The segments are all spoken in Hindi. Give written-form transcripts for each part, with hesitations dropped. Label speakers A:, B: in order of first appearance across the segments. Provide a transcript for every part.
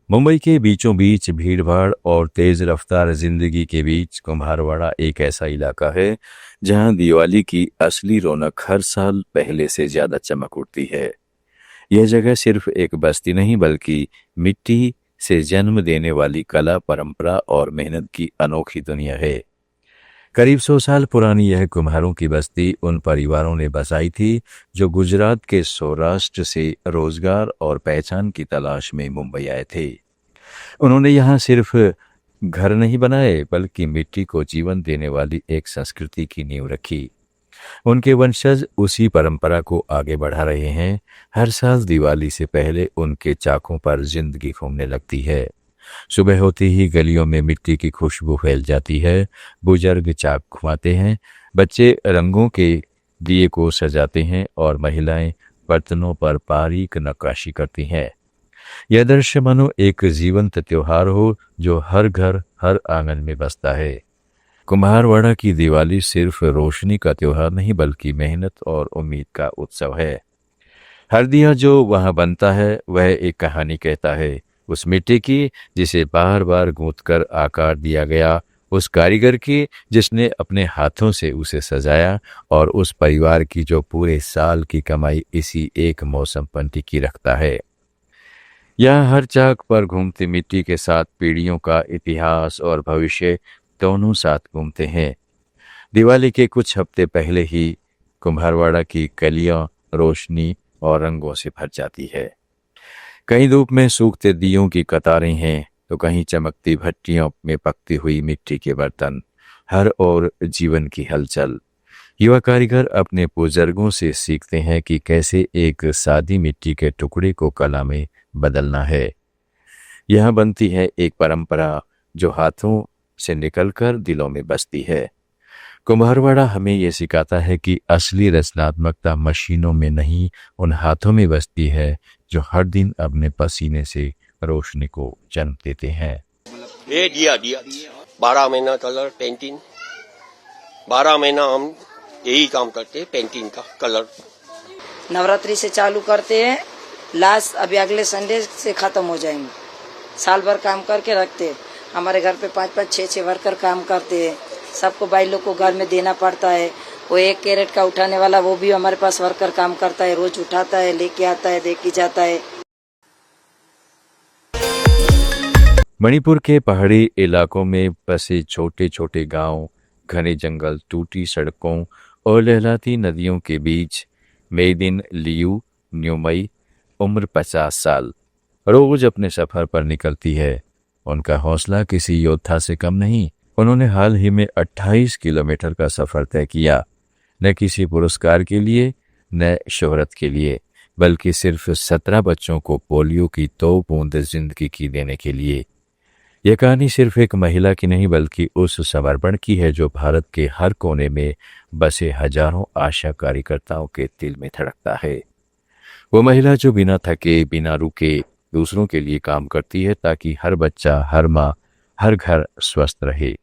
A: मुंबई के बीचों बीच भीड़भाड़ और तेज रफ्तार जिंदगी के बीच कुम्हारवाड़ा एक ऐसा इलाका है जहां दिवाली की असली रौनक हर साल पहले से ज्यादा चमक उठती है। यह जगह सिर्फ एक बस्ती नहीं बल्कि मिट्टी से जन्म देने वाली कला, परंपरा और मेहनत की अनोखी दुनिया है। करीब 100 साल पुरानी यह कुम्हारों की बस्ती उन परिवारों ने बसाई थी जो गुजरात के सौराष्ट्र से रोजगार और पहचान की तलाश में मुंबई आए थे। उन्होंने यहाँ सिर्फ घर नहीं बनाए बल्कि मिट्टी को जीवन देने वाली एक संस्कृति की नींव रखी। उनके वंशज उसी परंपरा को आगे बढ़ा रहे हैं। हर साल दिवाली से पहले उनके चाकों पर जिंदगी घूमने लगती है। सुबह होते ही गलियों में मिट्टी की खुशबू फैल जाती है। बुजुर्ग चाक घुमाते हैं, बच्चे रंगों के दिए को सजाते हैं और महिलाएं बर्तनों पर बारीक नक्काशी करती हैं। यह दृश्य मानो एक जीवंत त्योहार हो जो हर घर, हर आंगन में बसता है। कुम्हारवाड़ा की दिवाली सिर्फ रोशनी का त्योहार नहीं बल्कि मेहनत और उम्मीद का उत्सव है। हर दिया जो वहां बनता है वह एक कहानी कहता है, उस मिट्टी की जिसे बार बार गूंथकर आकार दिया गया, उस कारीगर की जिसने अपने हाथों से उसे सजाया, और उस परिवार की जो पूरे साल की कमाई इसी एक मौसम पर टिकी रखता है। यहाँ हर चाक पर घूमती मिट्टी के साथ पीढ़ियों का इतिहास और भविष्य दोनों साथ घूमते हैं। दिवाली के कुछ हफ्ते पहले ही कुम्हारवाड़ा की गलियां रोशनी और रंगों से भर जाती है। कहीं धूप में सूखते दियों की कतारें हैं तो कहीं चमकती भट्टियों में पकती हुई मिट्टी के बर्तन, हर ओर जीवन की हलचल। युवा कारीगर अपने बुजुर्गों से सीखते हैं कि कैसे एक सादी मिट्टी के टुकड़े को कला में बदलना है। यह बनती है एक परंपरा जो हाथों से निकलकर दिलों में बसती है। कुम्हारवाड़ा हमें यह सिखाता है कि असली रचनात्मकता मशीनों में नहीं, उन हाथों में बसती है जो हर दिन अपने पसीने से रोशनी को जन्म देते हैं।
B: ये दिया दिया 12 महीना कलर पेंटिंग, 12 महीना हम यही काम करते हैं, पेंटिंग का कलर।
C: नवरात्रि से चालू करते हैं, लास्ट अभी अगले संडे से खत्म हो जाएंगे। साल भर काम करके रखते हैं। हमारे घर पे 5-5, 6-6 वर्कर काम करते हैं। सबको भाई लोग को घर में देना पड़ता है। वो 1 कैरेट का उठाने वाला वो भी हमारे पास वर्कर काम करता है, रोज उठाता है, लेके आता है, दे के जाता है।
A: मणिपुर के पहाड़ी इलाकों में बसे छोटे छोटे गांव, घने जंगल, टूटी सड़कों और लहलाती नदियों के बीच मेदिन लियू न्योमई, उम्र 50 साल, रोज अपने सफर पर निकलती है। उनका हौसला किसी योद्धा से कम नहीं। उन्होंने हाल ही में 28 किलोमीटर का सफर तय किया, न किसी पुरस्कार के लिए न शोहरत के लिए, बल्कि सिर्फ 17 बच्चों को पोलियो की 2 बूंद जिंदगी की देने के लिए। यह कहानी सिर्फ एक महिला की नहीं बल्कि उस समर्पण की है जो भारत के हर कोने में बसे हजारों आशा कार्यकर्ताओं के दिल में धड़कता है। वो महिला जो बिना थके, बिना रुके दूसरों के लिए काम करती है ताकि हर बच्चा, हर माँ, हर घर स्वस्थ रहे।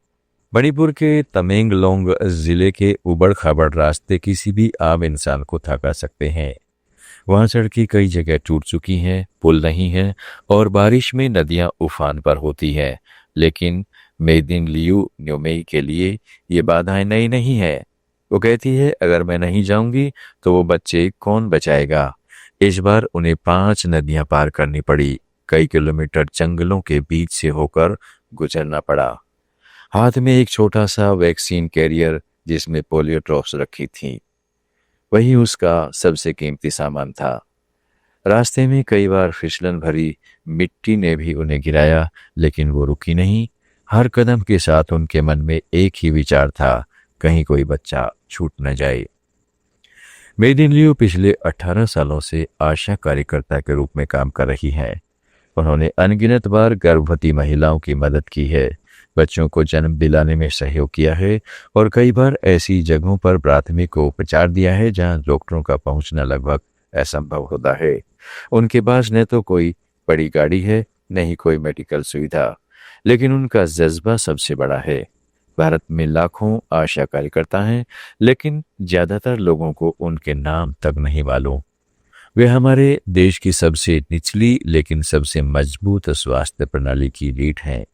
A: मणिपुर के तमेंगलोंग जिले के उबड़-खाबड़ रास्ते किसी भी आम इंसान को थका सकते हैं। वहां सड़कें कई जगह टूट चुकी हैं, पुल नहीं है और बारिश में नदियां उफान पर होती हैं। लेकिन मेदिन लियू न्योमेई के लिए ये बाधाएं नई नहीं है। वो कहती है, अगर मैं नहीं जाऊंगी तो वो बच्चे कौन बचाएगा। इस बार उन्हें 5 नदियां पार करनी पड़ी, कई किलोमीटर जंगलों के बीच से होकर गुजरना पड़ा। हाथ में एक छोटा सा वैक्सीन कैरियर जिसमें पोलियो ड्रॉप्स रखी थी, वही उसका सबसे कीमती सामान था। रास्ते में कई बार फिसलन भरी मिट्टी ने भी उन्हें गिराया, लेकिन वो रुकी नहीं। हर कदम के साथ उनके मन में एक ही विचार था, कहीं कोई बच्चा छूट न जाए। मेदिन लियू पिछले 18 सालों से आशा कार्यकर्ता के रूप में काम कर रही हैं। उन्होंने अनगिनत बार गर्भवती महिलाओं की मदद की है, बच्चों को जन्म दिलाने में सहयोग किया है और कई बार ऐसी जगहों पर प्राथमिक उपचार दिया है जहां डॉक्टरों का पहुंचना लगभग असंभव होता है। उनके पास न तो कोई बड़ी गाड़ी है, न ही कोई मेडिकल सुविधा, लेकिन उनका जज्बा सबसे बड़ा है। भारत में लाखों आशा कार्यकर्ता हैं, लेकिन ज्यादातर लोगों को उनके नाम तक नहीं मालूम। वे हमारे देश की सबसे निचली लेकिन सबसे मजबूत स्वास्थ्य प्रणाली की रीढ़ हैं।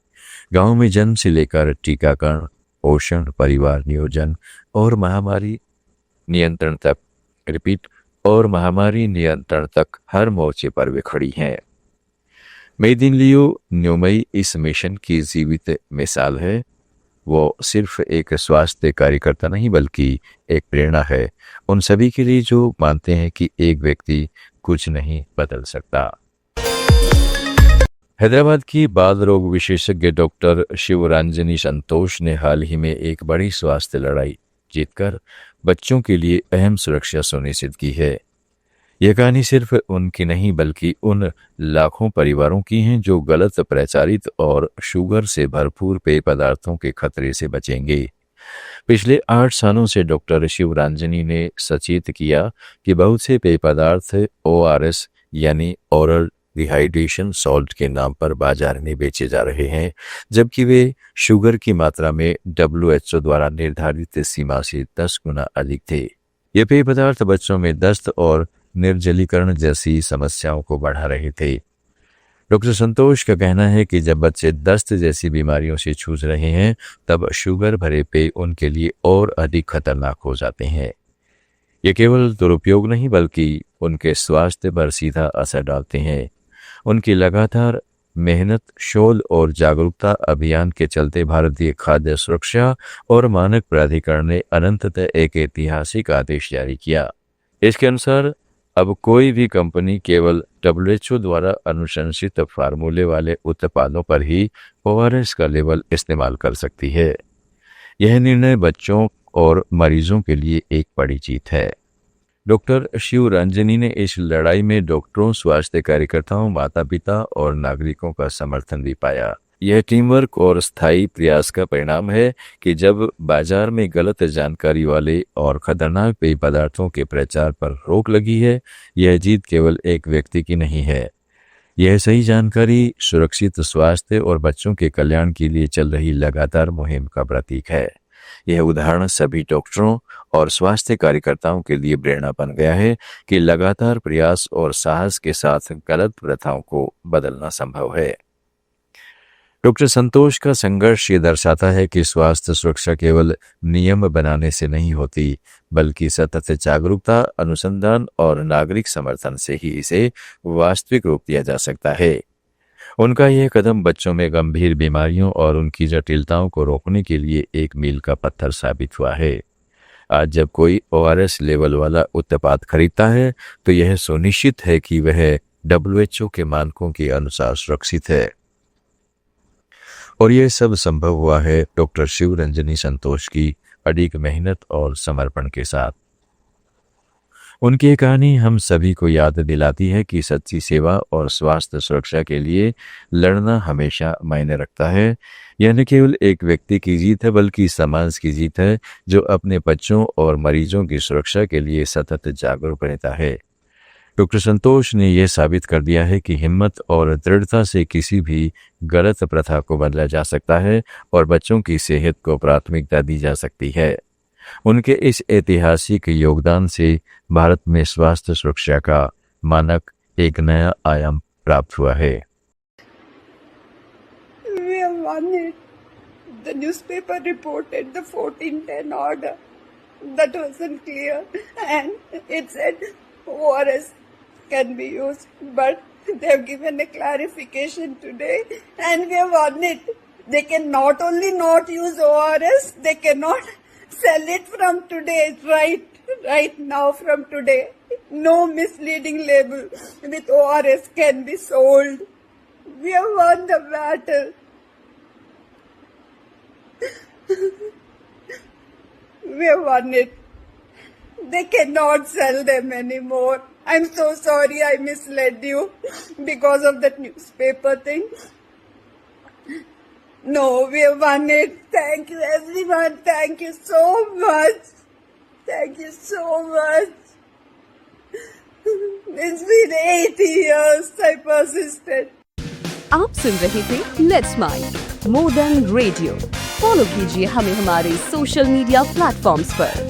A: गांव में जन्म से लेकर टीकाकरण, पोषण, परिवार नियोजन और महामारी नियंत्रण तक हर मोर्चे पर वे खड़ी हैं। मेदिनलियो न्योमई इस मिशन की जीवित मिसाल है। वो सिर्फ एक स्वास्थ्य कार्यकर्ता नहीं बल्कि एक प्रेरणा है उन सभी के लिए जो मानते हैं कि एक व्यक्ति कुछ नहीं बदल सकता। हैदराबाद की बाल रोग विशेषज्ञ डॉक्टर शिवरंजनी संतोष ने हाल ही में एक बड़ी स्वास्थ्य लड़ाई जीतकर बच्चों के लिए अहम सुरक्षा सुनिश्चित की है। यह कहानी सिर्फ उनकी नहीं बल्कि उन लाखों परिवारों की है जो गलत प्रचारित और शुगर से भरपूर पेय पदार्थों के खतरे से बचेंगे। पिछले 8 सालों से डॉक्टर शिवरंजनी ने सचेत किया कि बहुत से पेय पदार्थ ORS यानी ओरल रिहाइड्रेशन सॉल्ट के नाम पर बाजार में बेचे जा रहे हैं, जबकि वे शुगर की मात्रा में WHO द्वारा निर्धारित सीमा से 10 गुना अधिक थे। ये पेय पदार्थ बच्चों में दस्त और निर्जलीकरण जैसी समस्याओं को बढ़ा रहे थे। डॉक्टर संतोष का कहना है कि जब बच्चे दस्त जैसी बीमारियों से जूझ रहे हैं तब शुगर भरे पेय उनके लिए और अधिक खतरनाक हो जाते हैं। ये केवल दुरुपयोग नहीं बल्कि उनके स्वास्थ्य पर सीधा असर डालते हैं। उनकी लगातार मेहनत, शोध और जागरूकता अभियान के चलते भारतीय खाद्य सुरक्षा और मानक प्राधिकरण ने अनंततः एक ऐतिहासिक आदेश जारी किया। इसके अनुसार अब कोई भी कंपनी केवल WHO द्वारा अनुशंसित फार्मूले वाले उत्पादों पर ही ORS का लेबल इस्तेमाल कर सकती है। यह निर्णय बच्चों और मरीजों के लिए एक बड़ी जीत है। डॉक्टर शिवरंजनी ने इस लड़ाई में डॉक्टरों, स्वास्थ्य कार्यकर्ताओं, माता पिता और नागरिकों का समर्थन भी पाया। यह टीम वर्क और स्थायी प्रयास का परिणाम है कि जब बाजार में गलत जानकारी वाले और खतरनाक पेय पदार्थों के प्रचार पर रोक लगी है, यह जीत केवल एक व्यक्ति की नहीं है। यह सही जानकारी, सुरक्षित स्वास्थ्य और बच्चों के कल्याण के लिए चल रही लगातार मुहिम का प्रतीक है। यह उदाहरण सभी डॉक्टरों और स्वास्थ्य कार्यकर्ताओं के लिए प्रेरणा बन गया है कि लगातार प्रयास और साहस के साथ गलत प्रथाओं को बदलना संभव है। डॉक्टर संतोष का संघर्ष ये दर्शाता है कि स्वास्थ्य सुरक्षा केवल नियम बनाने से नहीं होती, बल्कि सतत जागरूकता, अनुसंधान और नागरिक समर्थन से ही इसे वास्तविक रूप दिया जा सकता है। उनका यह कदम बच्चों में गंभीर बीमारियों और उनकी जटिलताओं को रोकने के लिए एक मील का पत्थर साबित हुआ है। आज जब कोई ORS लेवल वाला उत्पाद खरीदता है तो यह सुनिश्चित है कि वह WHO के मानकों के अनुसार सुरक्षित है। और यह सब संभव हुआ है डॉक्टर शिवरंजनी संतोष की अडिग मेहनत और समर्पण के साथ। उनकी ये कहानी हम सभी को याद दिलाती है कि सच्ची सेवा और स्वास्थ्य सुरक्षा के लिए लड़ना हमेशा मायने रखता है। यह न केवल एक व्यक्ति की जीत है बल्कि समाज की जीत है जो अपने बच्चों और मरीजों की सुरक्षा के लिए सतत जागरूक रहता है। डॉक्टर संतोष ने यह साबित कर दिया है कि हिम्मत और दृढ़ता से किसी भी गलत प्रथा को बदला जा सकता है और बच्चों की सेहत को प्राथमिकता दी जा सकती है। उनके इस ऐतिहासिक योगदान से भारत में स्वास्थ्य सुरक्षा का मानक एक नया आयाम प्राप्त हुआ है।
D: We have won it. The newspaper reported the 1410 order. That wasn't clear, and it said ORS can be used, but they have given a clarification today, and we have won it. They can not only not use ORS, they cannot sell it from today, right now from today. No misleading label with ORS can be sold. We have won the battle. We have won it. They cannot sell them anymore. I'm so sorry I misled you because of that newspaper thing. No, we have won it. Thank you everyone. Thank you so much. Thank you so much. It's been 8 years I persisted.
E: आप सुन रहे थे let's mind more than radio. Follow कीजिए हमें हमारे सोशल मीडिया प्लेटफॉर्म्स पर।